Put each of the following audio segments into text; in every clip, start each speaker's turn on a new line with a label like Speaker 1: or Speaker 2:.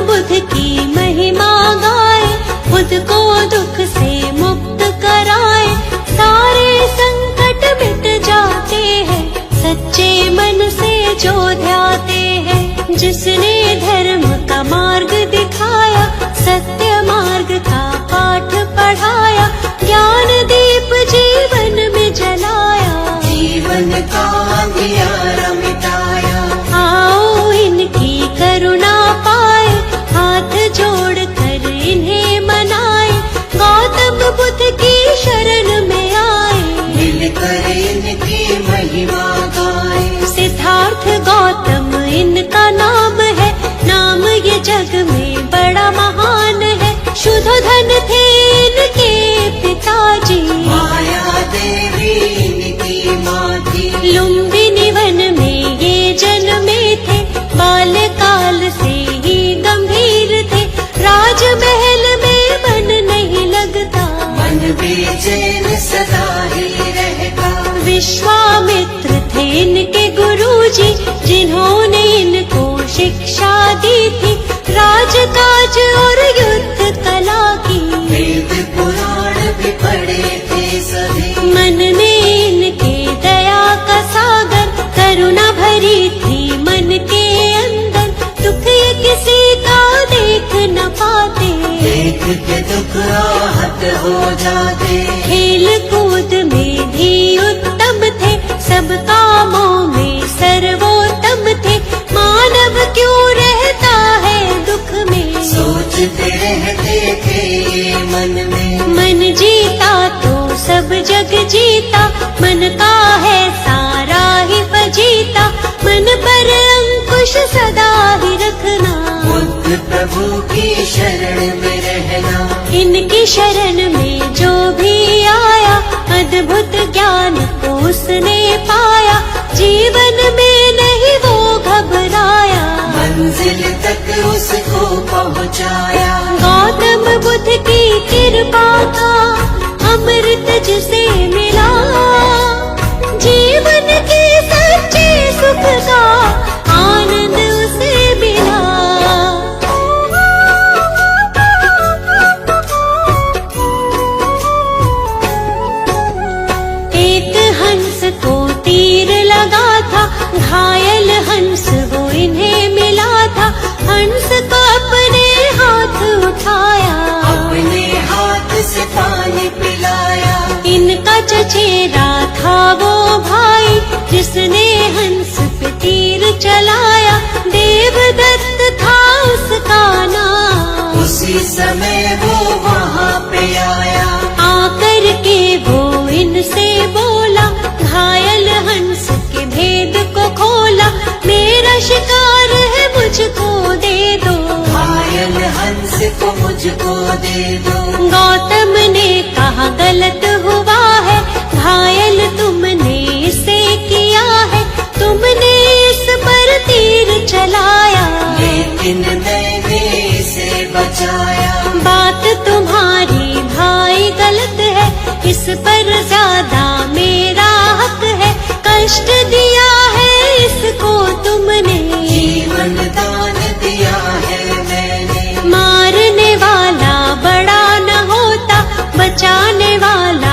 Speaker 1: बुद्ध की महिमा गाए, खुद को दुख से मुक्त कराए, सारे संकट मिट जाते हैं सच्चे मन से जो ध्याते हैं। जिसने धर्म का मार्ग दिखाया, सत्य मार्ग का पाठ पढ़ाया, ज्ञान दीप जीवन में जलाया,
Speaker 2: जीवन का अंधियारा मिटाया।
Speaker 1: आओ इनकी करुणा पाए, हाथ जोड़ कर इन्हें मनाए, गौतम बुद्ध की शरण में आए,
Speaker 2: मिलकर इनकी महिमा गाए।
Speaker 1: सिद्धार्थ गौतम इनका नाम है, नाम ये जग में बड़ा महान है। शुद्ध धन थे इनके पिताजी,
Speaker 2: माया देवी इनकी माँ थी।
Speaker 1: लुम्बिनी वन में ये जन्मे थे, बाल्यकाल से ही गंभीर थे, राजमहल में मन नहीं लगता,
Speaker 2: मन बेचैन सदा ही रहता।
Speaker 1: विश्वामित्र थे इनके गुरुजी, जिन्होंने इनको शिक्षा दी थी, राजकाज और युद्ध कला की,
Speaker 2: वेद पुराण भी पढ़े थे सभी।
Speaker 1: मन में इनके दया का सागर, करुणा भरी थी मन के अंदर, दुख ये किसी का देख न पाते,
Speaker 2: देख के दुख आहत हो जाते।
Speaker 1: खेल कूद में भी उत्तम थे, सब कामों में सर्वोत्तम थे, मानव क्यों रहता है दुख में,
Speaker 2: सोचते रहते थे ये मन में।
Speaker 1: मन जीता तो सब जग जीता, मन का है सारा ही फजीता, मन पर अंकुश सदा ही रखना,
Speaker 2: बुद्ध प्रभु की शरण में रहना।
Speaker 1: इनकी शरण में जो भी आया, अद्भुत ज्ञान को उसने पाया, जीवन में नहीं वो घबराया,
Speaker 2: मंजिल तक उसको पहुँचाया।
Speaker 1: गौतम बुद्ध की कृपा का अमृत जिसे मिला, जीवन के सच्चे सुख का आनंद उसे मिला। एक हंस को तीर लगा था, घायल हंस वो इन्हें मिला था, हंस को अपने हाथ उठाया,
Speaker 2: अपने हाथ से पानी पिलाया।
Speaker 1: इनका चचेरा था वो भाई, जिसने हंस पे तीर चलाया, देवदत्त था उसका नाम,
Speaker 2: उसी समय वो वहाँ पे आया।
Speaker 1: आकर के वो इनसे बोला, घायल हंस के भेद को खोला, मेरा शिकार है मुझको दे दो,
Speaker 2: घायल हंस को मुझको दे दो।
Speaker 1: गौतम ने कहा गलत हुआ है, घायल तुमने इसे किया है, तुमने इस पर तीर चलाया,
Speaker 2: लेकिन मैंने इसे बचाया।
Speaker 1: बात तुम्हारी भाई गलत है, इस पर ज्यादा मेरा हक है, कष्ट दिया है इसको तुमने,
Speaker 2: जीवन दान दिया है मैंने।
Speaker 1: मारने वाला बड़ा न होता, बचाने वाला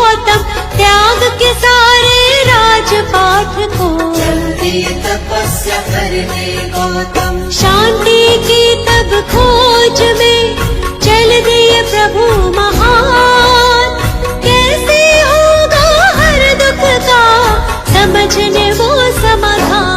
Speaker 1: गौतम त्याग के सारे राजपाठ को।
Speaker 2: चल दिए तपस्या करने गौतम,
Speaker 1: शांति की तब खोज में चल दिए प्रभु महान। कैसे होगा हर दुख का समझने वो समाधान।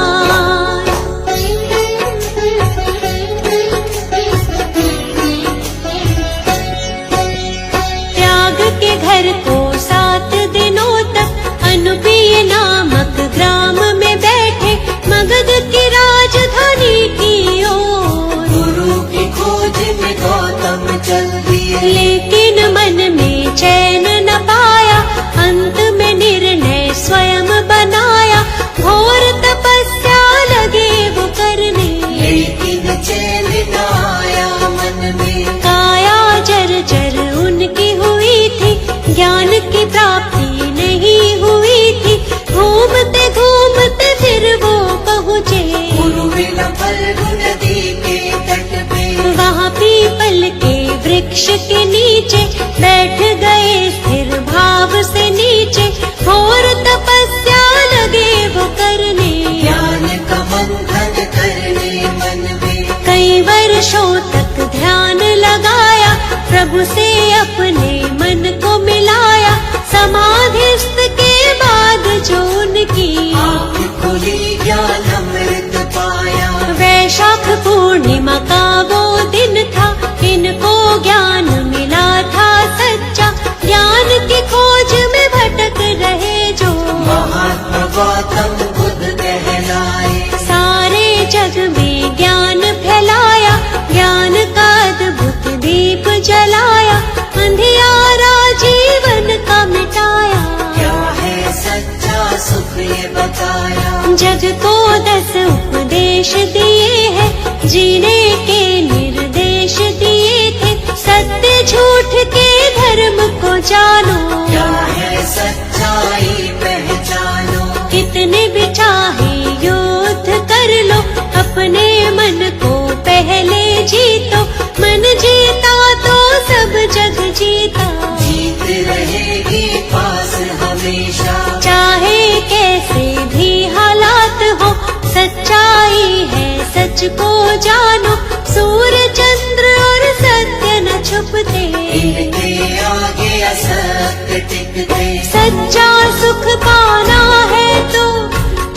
Speaker 1: त्याग के घर को 7 दिनों तक अनुपीय नामक ग्राम में बैठे मगध की राजधानी की ओर।
Speaker 2: गुरु की खोज में गौतम चल दिए,
Speaker 1: लेकिन मन में चैन न पाया, अंत में निर्णय स्वयं बनाया। घोर तपस्या लगे वो करने,
Speaker 2: लेकिन चैन न आया मन में।
Speaker 1: काया जर्जर उनकी हुई थी, ज्ञान की प्राप्ति नहीं हुई थी। घूमते घूमते फिर वो पहुँचे
Speaker 2: उर्मिला फल्गु नदी के तट पे।
Speaker 1: वहाँ पीपल के वृक्ष के नीचे बैठ गए स्थिर भाव से नीचे। घोर तपस्या लगे वो करने,
Speaker 2: ज्ञान का मंथन करने मन में।
Speaker 1: कई वर्षों तक ध्यान लगाया, प्रभु से अपने मन को मिलाया। समाधिस्थ के बाद जो उनकी
Speaker 2: आँख खुली ज्ञान अमृत पाया।
Speaker 1: वैशाख पूर्णिमा का वो दिन था, इनको ज्ञान मिला था सच्चा। ज्ञान की खोज में भटक रहे जो
Speaker 2: महात्मा गौतम बुद्ध कहलाए।
Speaker 1: सारे जग में ज्ञान फैलाया, ज्ञान का अद्भुत दीप जलाया। अंधियारा जीवन का मिटाया,
Speaker 2: क्या है सच्चा सुख ये बताया।
Speaker 1: जग को 10 उपदेश दिए हैं, जीने के निर्देश दिए थे। सत्य झूठ के धर्म को जानो,
Speaker 2: क्या है सच्चाई पहचानो।
Speaker 1: कितने भी चाहे युद्ध कर लो, अपने मन को पहले जीतो। मन जीता तो सब जग जीता,
Speaker 2: जीत रहेगी पास हमेशा।
Speaker 1: चाहे कैसे भी हालात हो, सच्चाई है सच को जानो। सूर्य चंद्र और सत्य न छुपते,
Speaker 2: इनके आगे असत्य टिकते।
Speaker 1: सच्चा सुख पाना है तो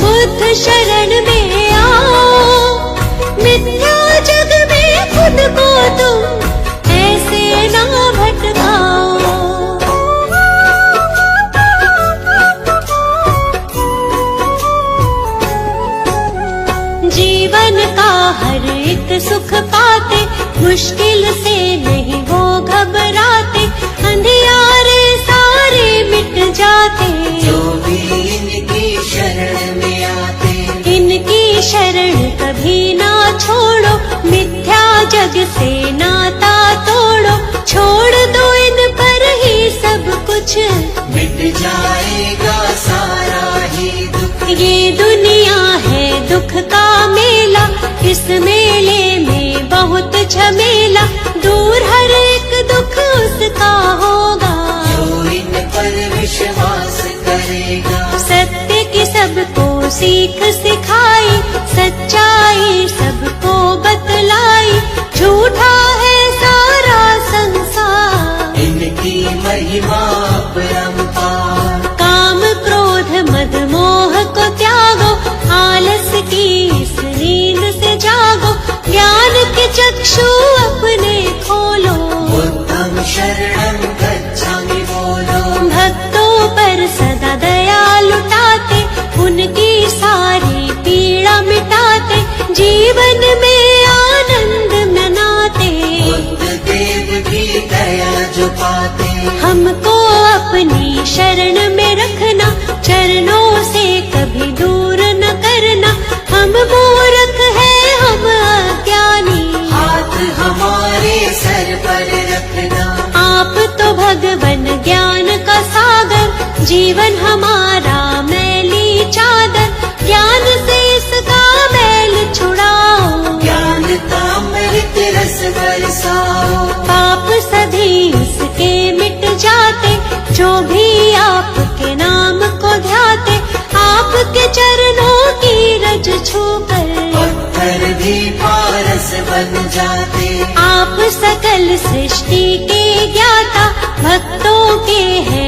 Speaker 1: बुद्ध शरण में आओ। मिथ्या जग में खुद को तुम ऐसे ना भटकाओ। जीवन का हर एक सुख पाते, मुश्किल से नहीं वो घबराते। अंधियारे सारे मिट जाते,
Speaker 2: जो भी इनकी शरण में आते।
Speaker 1: इनकी शरण कभी ना छोड़ो, मिथ्या जग से नाता तोड़ो। छोड़ दो इन पर ही सब कुछ,
Speaker 2: मिट जाएगा सारा ही दुख।
Speaker 1: ये दुनिया है दुख का मेला, इस मेले में बहुत झमेला। दूर हर एक दुख उसका होगा,
Speaker 2: जो इन पर विश्वास करेगा।
Speaker 1: सत्य की सबको सीख सिखाई, सच्चाई सबको बतलाई। झूठा है सारा संसार,
Speaker 2: इनकी महिमा परंपार।
Speaker 1: काम क्रोध मद मोह को त्यागो, आलस की इस नींद से जागो। ज्ञान के चक्षु अपने खोलो,
Speaker 2: बुद्धं शरणं गच्छामि बोलो।
Speaker 1: भक्तों पर सदा दया लुटाते, उनकी सारी पीड़ा मिटाते। जीवन में आनंद मनाते,
Speaker 2: बुद्ध देव की दया जो पाते।
Speaker 1: हमको अपनी शरण में रखना, चरणों से कभी दूर न करना। हम मूर्ख हैं हम अज्ञानी,
Speaker 2: हाथ हमारे सर पर रखना।
Speaker 1: आप तो भगवन ज्ञान का सागर, जीवन हमारा मैली चादर। ज्ञान से इसका मैल छुड़ाओ,
Speaker 2: ज्ञान का अमृत रस बरसाओ।
Speaker 1: पाप सभी इसके मिट जाते, जो भी सृष्टि के ज्ञाता भक्तों के हैं